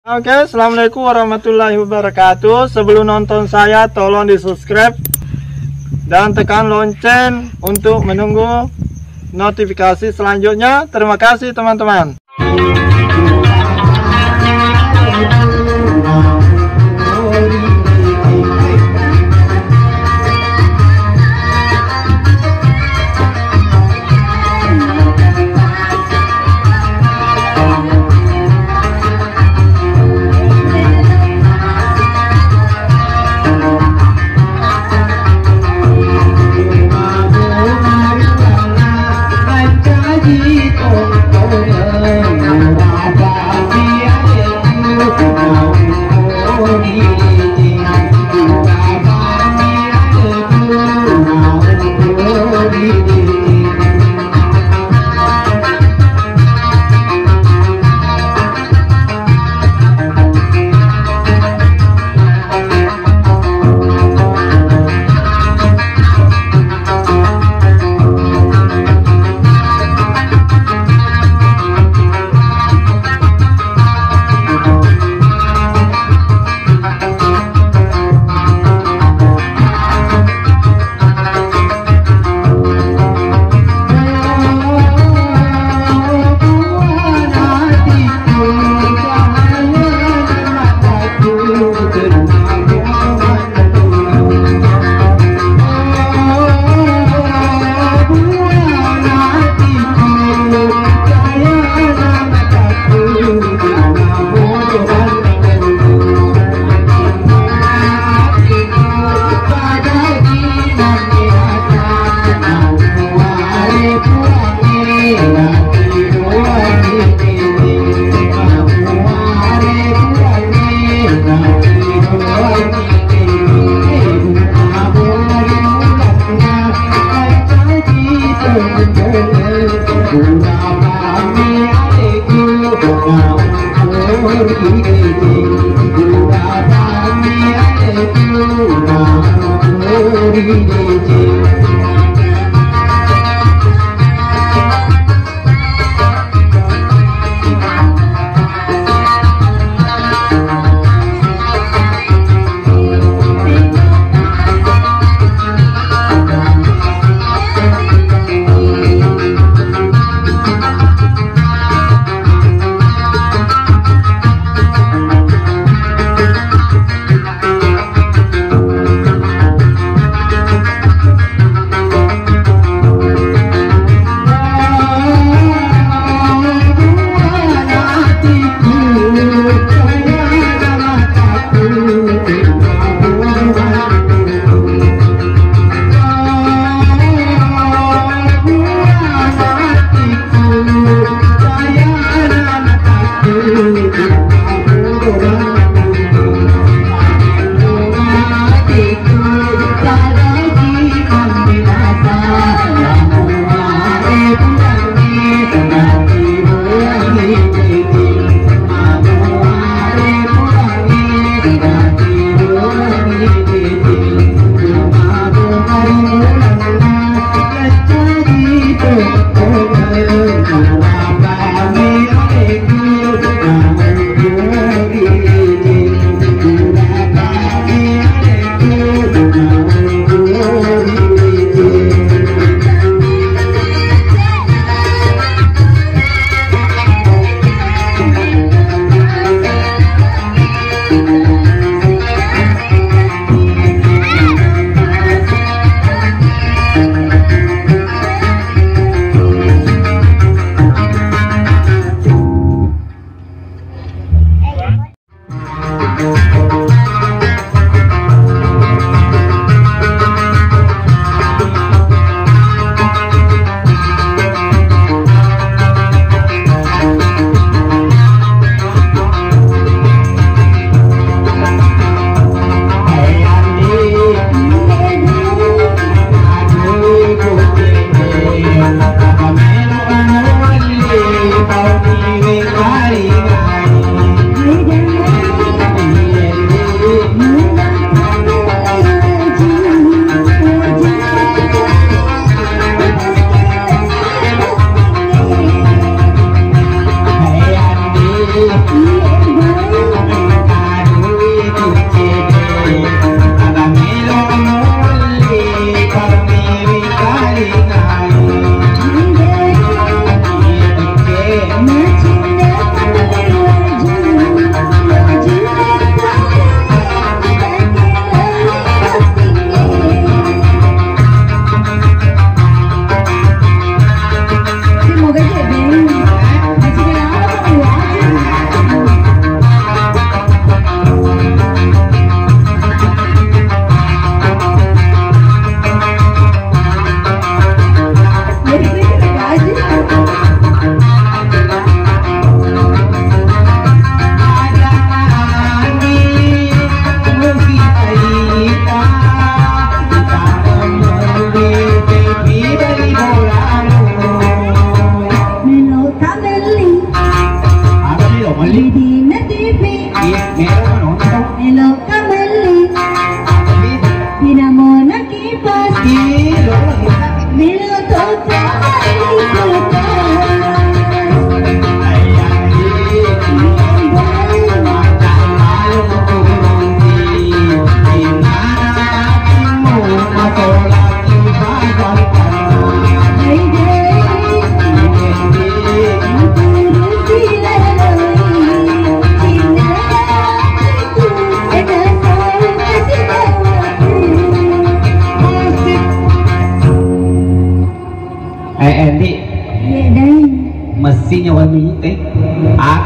Oke, assalamualaikum warahmatullahi wabarakatuh. Sebelum nonton saya, tolong di subscribe dan tekan lonceng untuk menunggu notifikasi selanjutnya. Terima kasih teman-teman.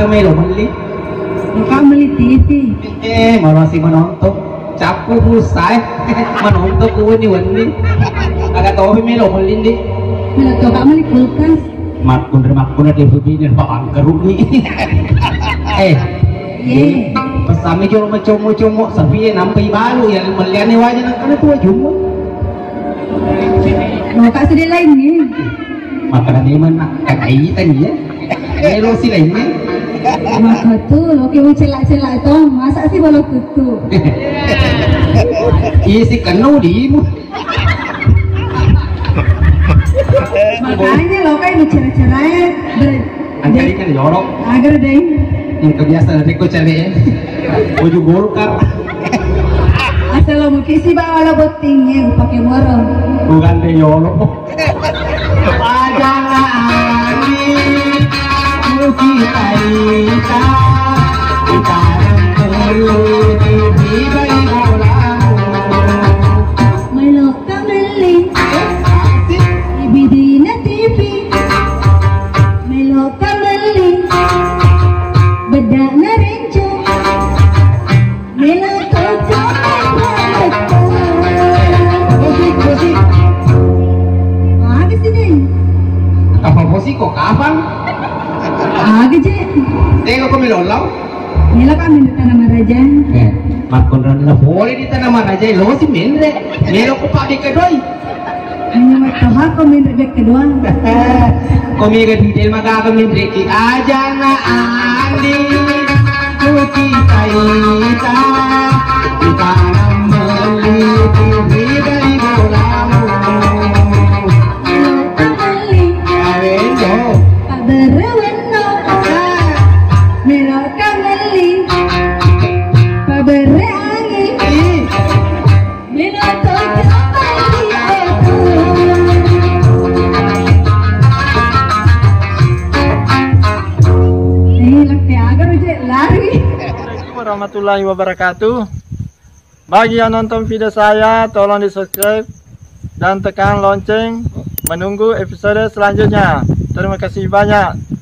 melo beli. Kak beli TV. Malah si menonton. Capu musai. Menonton kuwani-wani. Agak tahu melo beli di. Melo tuh kak beli kulkas. Makun dia begini bang kerungi. Pesami jual macam-macam sapi nampai balu yang meliani wajah nak kena tua cuma. Mau kak sedih lain ni. Makanan ni mana kakai tadi ya. Melo si lain ni. Maka tu, oke mau celak-celak tu, masa sih baru kutu. Iya si kenu di. Makanya lo kan mau cerai-cerai Antara kan jorok. agar deh. Yang kebiasaan dari ko cari. Baju golkar. Asal lo mungkin sih bawa lo botingnya, pakai morong. Bukan deh jorok. Pajangan ani, kita kita kita di bayi bolamu. Melo kameli, ibidina TV. Melo kameli, beda narenjo. Melo koko Musik. Agak sini, Kapal musik kok kapan? agak je. Tengok kau melolau. Melo kami di tanah Maraja. Makon rana boleh di tanah Maraja lo si mendre. Melo ko pakai kedoi. Hanya matoha kami rebek kedua. Kau mega detail maka kau mendre ki aja na andi. Kuki kita kita membeli dari bolamu. Warahmatullahi wabarakatuh. Bagi yang nonton video saya, tolong di subscribe dan tekan lonceng menunggu episode selanjutnya. Terima kasih banyak.